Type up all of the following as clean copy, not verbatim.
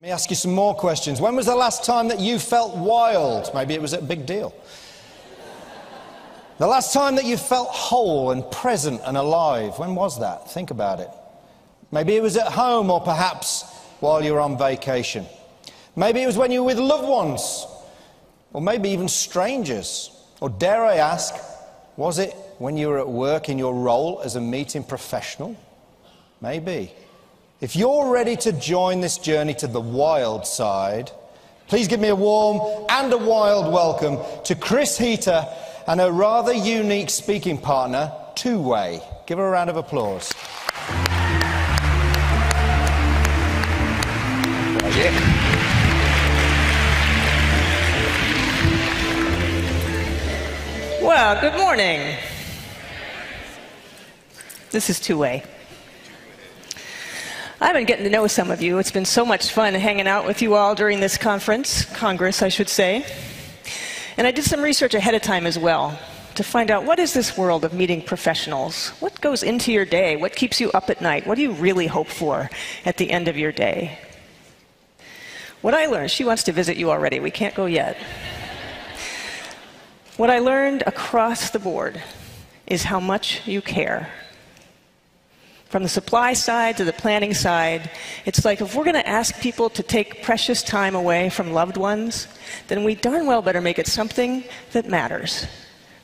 Let me ask you some more questions. When was the last time that you felt wild? Maybe it was a big deal. The last time that you felt whole and present and alive, when was that? Think about it. Maybe it was at home, or perhaps while you were on vacation. Maybe it was when you were with loved ones, or maybe even strangers. Or dare I ask, was it when you were at work in your role as a meeting professional? Maybe. If you're ready to join this journey to the wild side, please give me a warm and a wild welcome to Chris Heater and her rather unique speaking partner, Two-Way. Give her a round of applause. Well, good morning. This is Two-Way. I've been getting to know some of you. It's been so much fun hanging out with you all during this Congress, I should say. And I did some research ahead of time as well to find out, what is this world of meeting professionals? What goes into your day? What keeps you up at night? What do you really hope for at the end of your day? What I learned, she wants to visit you already. We can't go yet. What I learned across the board is how much you care. From the supply side to the planning side, it's like if we're going to ask people to take precious time away from loved ones, then we darn well better make it something that matters.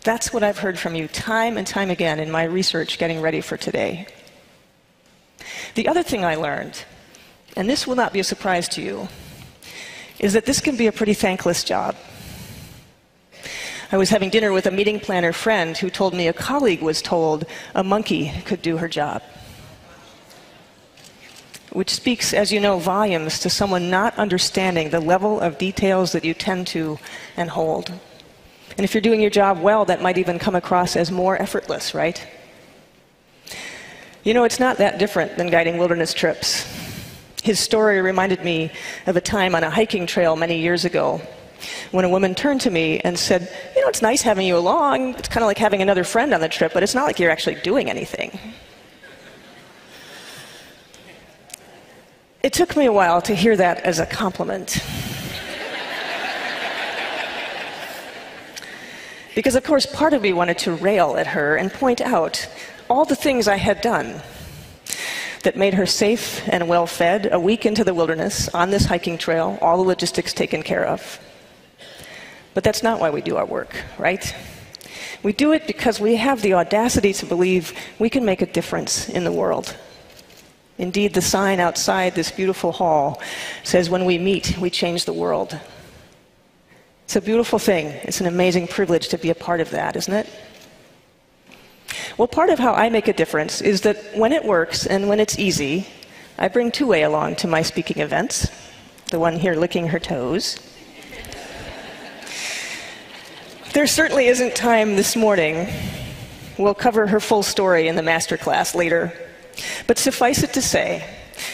That's what I've heard from you time and time again in my research getting ready for today. The other thing I learned, and this will not be a surprise to you, is that this can be a pretty thankless job. I was having dinner with a meeting planner friend who told me a colleague was told a monkey could do her job, which speaks, as you know, volumes to someone not understanding the level of details that you tend to and hold. And if you're doing your job well, that might even come across as more effortless, right? You know, it's not that different than guiding wilderness trips. His story reminded me of a time on a hiking trail many years ago when a woman turned to me and said, "You know, it's nice having you along. It's kind of like having another friend on the trip, but it's not like you're actually doing anything." It took me a while to hear that as a compliment. Because, of course, part of me wanted to rail at her and point out all the things I had done that made her safe and well-fed a week into the wilderness on this hiking trail, all the logistics taken care of. But that's not why we do our work, right? We do it because we have the audacity to believe we can make a difference in the world. Indeed, the sign outside this beautiful hall says, "When we meet, we change the world." It's a beautiful thing. It's an amazing privilege to be a part of that, isn't it? Well, part of how I make a difference is that when it works and when it's easy, I bring Two-Way along to my speaking events, the one here licking her toes. There certainly isn't time this morning. We'll cover her full story in the masterclass later. But suffice it to say,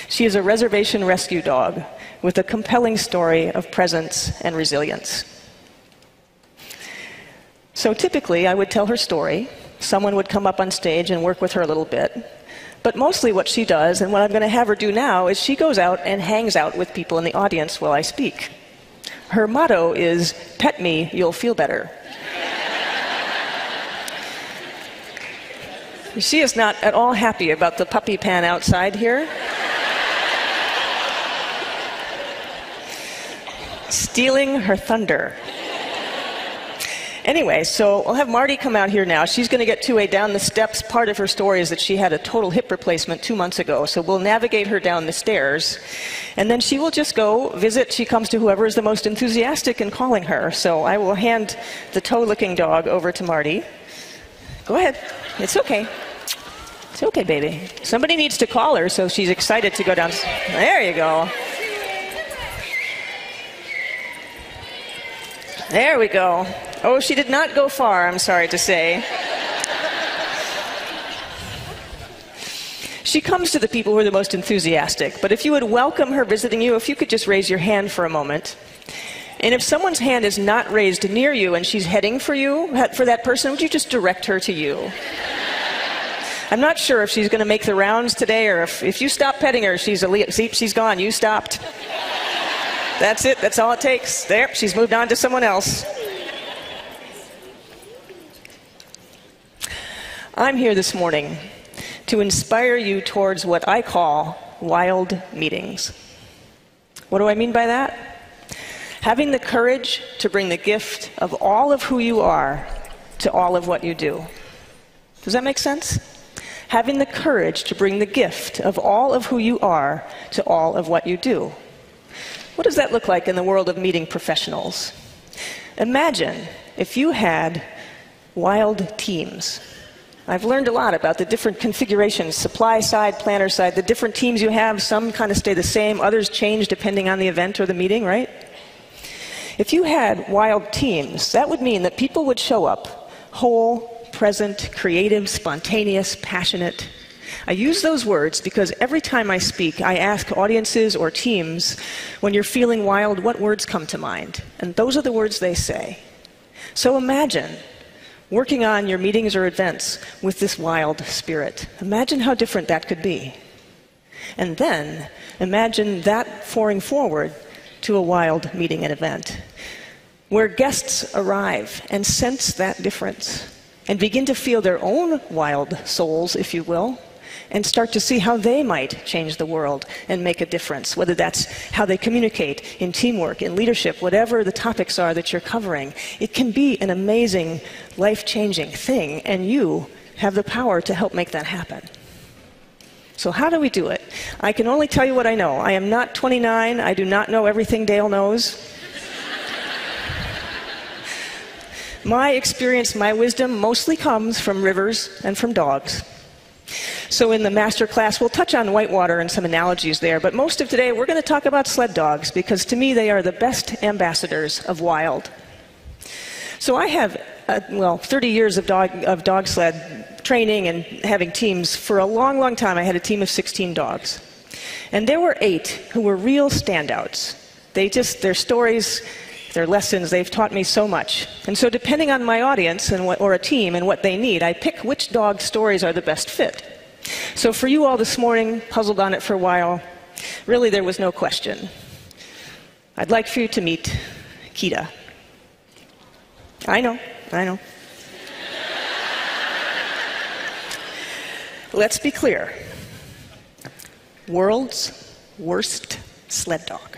she is a reservation rescue dog with a compelling story of presence and resilience. So typically, I would tell her story. Someone would come up on stage and work with her a little bit. But mostly what she does, and what I'm going to have her do now, is she goes out and hangs out with people in the audience while I speak. Her motto is, "Pet me, you'll feel better." She is not at all happy about the puppy pan outside here. Stealing her thunder. Anyway, so I'll have Marty come out here now. She's going to get Two-Way down the steps. Part of her story is that she had a total hip replacement 2 months ago, so we'll navigate her down the stairs. And then she will just go visit. She comes to whoever is the most enthusiastic in calling her. So I will hand the toe-licking dog over to Marty. Go ahead. It's okay. It's okay, baby. Somebody needs to call her, so she's excited to go down. There you go. There we go. Oh, she did not go far, I'm sorry to say. She comes to the people who are the most enthusiastic, but if you would welcome her visiting you, if you could just raise your hand for a moment. And if someone's hand is not raised near you and she's heading for you, for that person, would you just direct her to you? I'm not sure if she's going to make the rounds today, or if you stop petting her, she's gone. You stopped. That's it. That's all it takes. There, she's moved on to someone else. I'm here this morning to inspire you towards what I call wild meetings. What do I mean by that? Having the courage to bring the gift of all of who you are to all of what you do. Does that make sense? Having the courage to bring the gift of all of who you are to all of what you do. What does that look like in the world of meeting professionals? Imagine if you had wild teams. I've learned a lot about the different configurations, supply side, planner side, the different teams you have. Some kind of stay the same, others change depending on the event or the meeting, right? If you had wild teams, that would mean that people would show up whole, present, creative, spontaneous, passionate. I use those words because every time I speak, I ask audiences or teams, when you're feeling wild, what words come to mind? And those are the words they say. So imagine working on your meetings or events with this wild spirit. Imagine how different that could be. And then imagine that pouring forward to a wild meeting and event, where guests arrive and sense that difference and begin to feel their own wild souls, if you will, and start to see how they might change the world and make a difference, whether that's how they communicate in teamwork, in leadership, whatever the topics are that you're covering. It can be an amazing, life-changing thing, and you have the power to help make that happen. So how do we do it? I can only tell you what I know. I am not 29. I do not know everything Dale knows. My experience, my wisdom mostly comes from rivers and from dogs. So in the master class, we'll touch on whitewater and some analogies there, but most of today we're going to talk about sled dogs, because to me they are the best ambassadors of wild. So I have, 30 years of dog sled training and having teams. For a long, long time I had a team of 16 dogs. And there were 8 who were real standouts. Their stories, their lessons, they've taught me so much. And so depending on my audience or a team and what they need, I pick which dog stories are the best fit. So for you all this morning, puzzled on it for a while, really there was no question. I'd like for you to meet Kita. I know. Let's be clear. World's worst sled dog.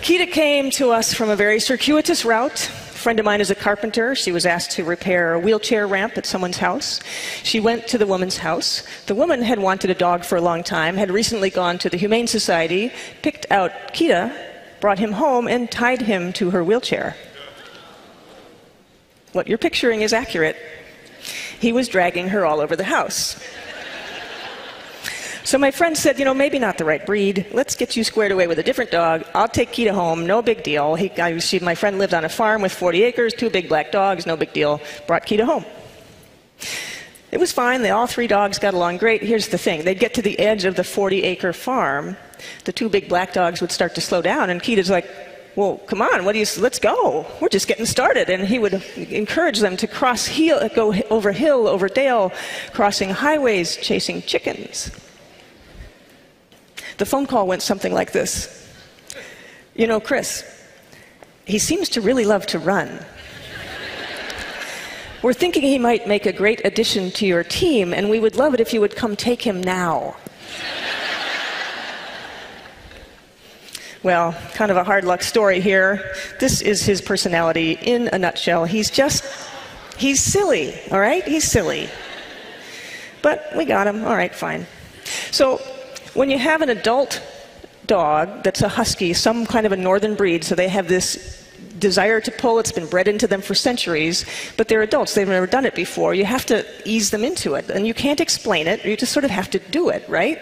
Kita came to us from a very circuitous route. A friend of mine is a carpenter. She was asked to repair a wheelchair ramp at someone's house. She went to the woman's house. The woman had wanted a dog for a long time, had recently gone to the Humane Society, picked out Kita, brought him home, and tied him to her wheelchair. What you're picturing is accurate. He was dragging her all over the house. So my friend said, maybe not the right breed. Let's get you squared away with a different dog. I'll take Kita home. No big deal. My friend lived on a farm with 40 acres, 2 big black dogs. No big deal. Brought Kita home. It was fine. All 3 dogs got along great. Here's the thing. They'd get to the edge of the 40-acre farm. The 2 big black dogs would start to slow down. And Kita's like, well, come on. Let's go. We're just getting started. And he would encourage them to go over hill, over dale, crossing highways, chasing chickens. The phone call went something like this. Chris, he seems to really love to run. We're thinking he might make a great addition to your team, and we would love it if you would come take him now. Well, kind of a hard luck story here. This is his personality in a nutshell. He's silly, all right? He's silly. But we got him. All right, fine. So when you have an adult dog that's a husky, some kind of a northern breed, so they have this desire to pull, it's been bred into them for centuries, but they're adults, they've never done it before, you have to ease them into it. And you can't explain it, you just sort of have to do it, right?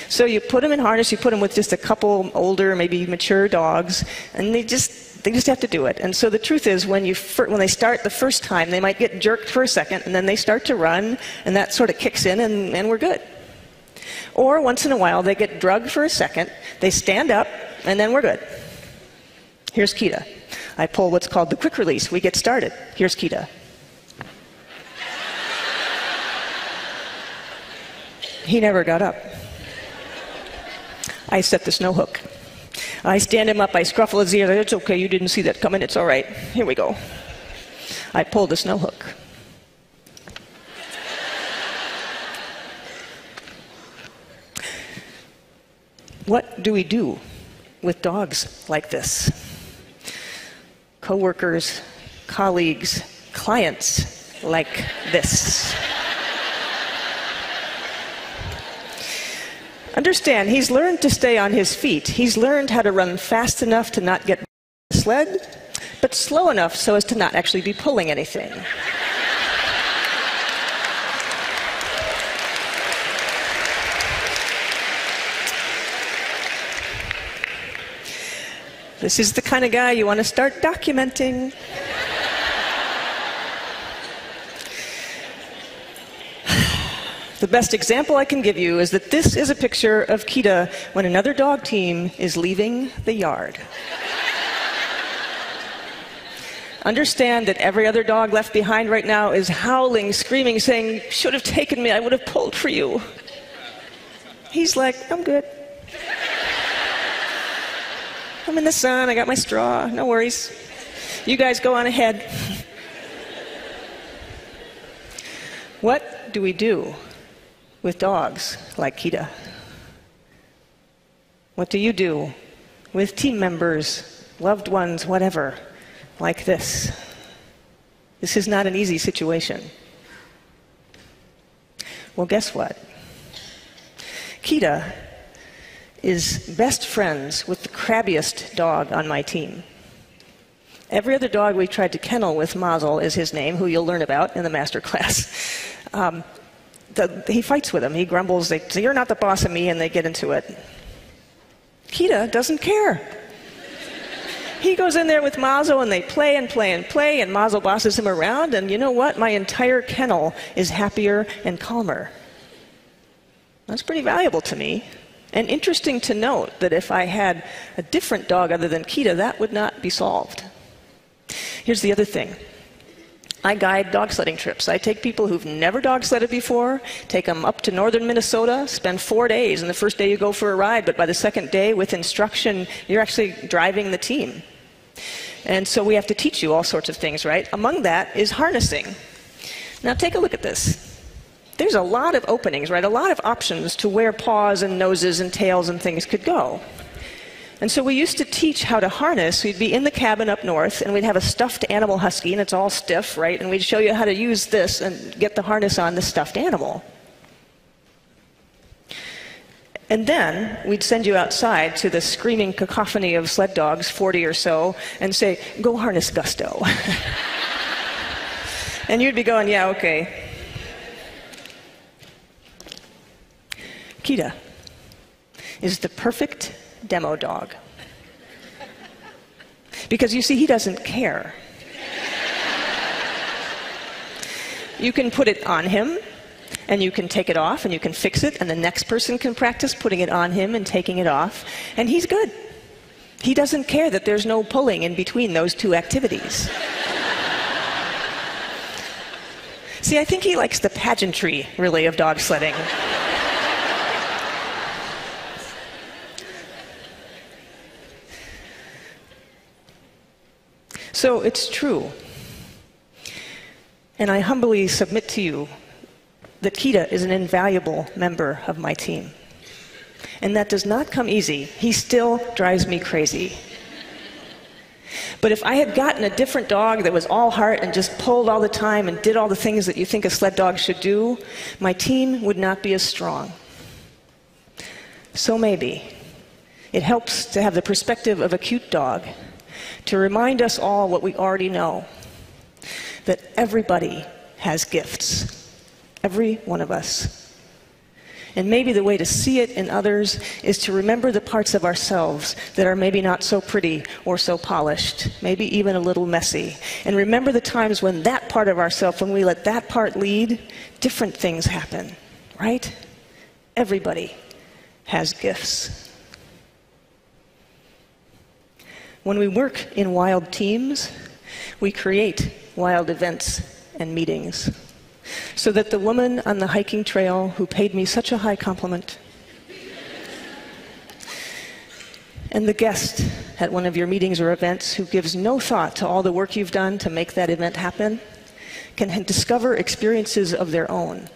So you put them in harness, you put them with just a couple older, maybe mature dogs, and they just have to do it. And so the truth is, when they start the first time, they might get jerked for a second, and then they start to run, and that sort of kicks in, and we're good. Or once in a while, they get drugged for a second, they stand up, and then we're good. Here's Kita. I pull what's called the quick release. We get started. Here's Kita. He never got up. I set the snow hook. I stand him up, I scruffle his ear. It's okay, you didn't see that coming, it's all right. Here we go. I pull the snow hook. What do we do with dogs like this? Coworkers, colleagues, clients like this. Understand, he's learned to stay on his feet. He's learned how to run fast enough to not get the sled, but slow enough so as to not actually be pulling anything. This is the kind of guy you want to start documenting. The best example I can give you is that this is a picture of Kita when another dog team is leaving the yard. Understand that every other dog left behind right now is howling, screaming, saying, "Should have taken me, I would have pulled for you." He's like, "I'm good. I'm in the sun, I got my straw, no worries. You guys go on ahead." What do we do with dogs like Kita? What do you do with team members, loved ones, whatever, like this? This is not an easy situation. Well, guess what? Kita is best friends with the crabbiest dog on my team. Every other dog we tried to kennel with, Mazel is his name, who you'll learn about in the master class. He fights with him. He grumbles. They say, "You're not the boss of me," and they get into it. Kita doesn't care. He goes in there with Mazel, and they play and play and play, and Mazel bosses him around, and you know what? My entire kennel is happier and calmer. That's pretty valuable to me. And interesting to note that if I had a different dog other than Kita, that would not be solved. Here's the other thing. I guide dog sledding trips. I take people who've never dog sledded before, take them up to northern Minnesota, spend 4 days, and the first day you go for a ride, but by the second day, with instruction, you're actually driving the team. And so we have to teach you all sorts of things, right? Among that is harnessing. Now take a look at this. There's a lot of openings, right? A lot of options to where paws and noses and tails and things could go. And so we used to teach how to harness. We'd be in the cabin up north, and we'd have a stuffed animal husky, and it's all stiff, right? And we'd show you how to use this and get the harness on the stuffed animal. And then we'd send you outside to the screaming cacophony of sled dogs, 40 or so, and say, "Go harness Gusto." And you'd be going, "Yeah, okay." Kita is the perfect demo dog. Because you see, he doesn't care. You can put it on him, and you can take it off, and you can fix it, and the next person can practice putting it on him and taking it off, and he's good. He doesn't care that there's no pulling in between those two activities. See, I think he likes the pageantry, really, of dog sledding. So it's true, and I humbly submit to you that Kita is an invaluable member of my team. And that does not come easy. He still drives me crazy. But if I had gotten a different dog that was all heart and just pulled all the time and did all the things that you think a sled dog should do, my team would not be as strong. So maybe it helps to have the perspective of a cute dog, to remind us all what we already know, that everybody has gifts, every one of us. And maybe the way to see it in others is to remember the parts of ourselves that are maybe not so pretty or so polished, maybe even a little messy. And remember the times when that part of ourselves, when we let that part lead, different things happen, right? Everybody has gifts. When we work in wild teams, we create wild events and meetings. so that the woman on the hiking trail who paid me such a high compliment, and the guest at one of your meetings or events who gives no thought to all the work you've done to make that event happen, can discover experiences of their own,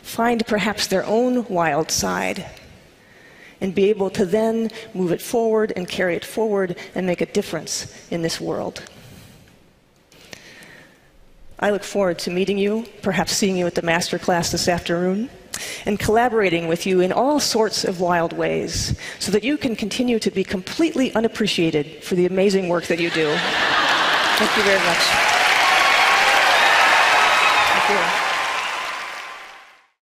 find perhaps their own wild side, and be able to then move it forward and carry it forward and make a difference in this world. I look forward to meeting you, perhaps seeing you at the master class this afternoon, and collaborating with you in all sorts of wild ways so that you can continue to be completely unappreciated for the amazing work that you do. Thank you very much.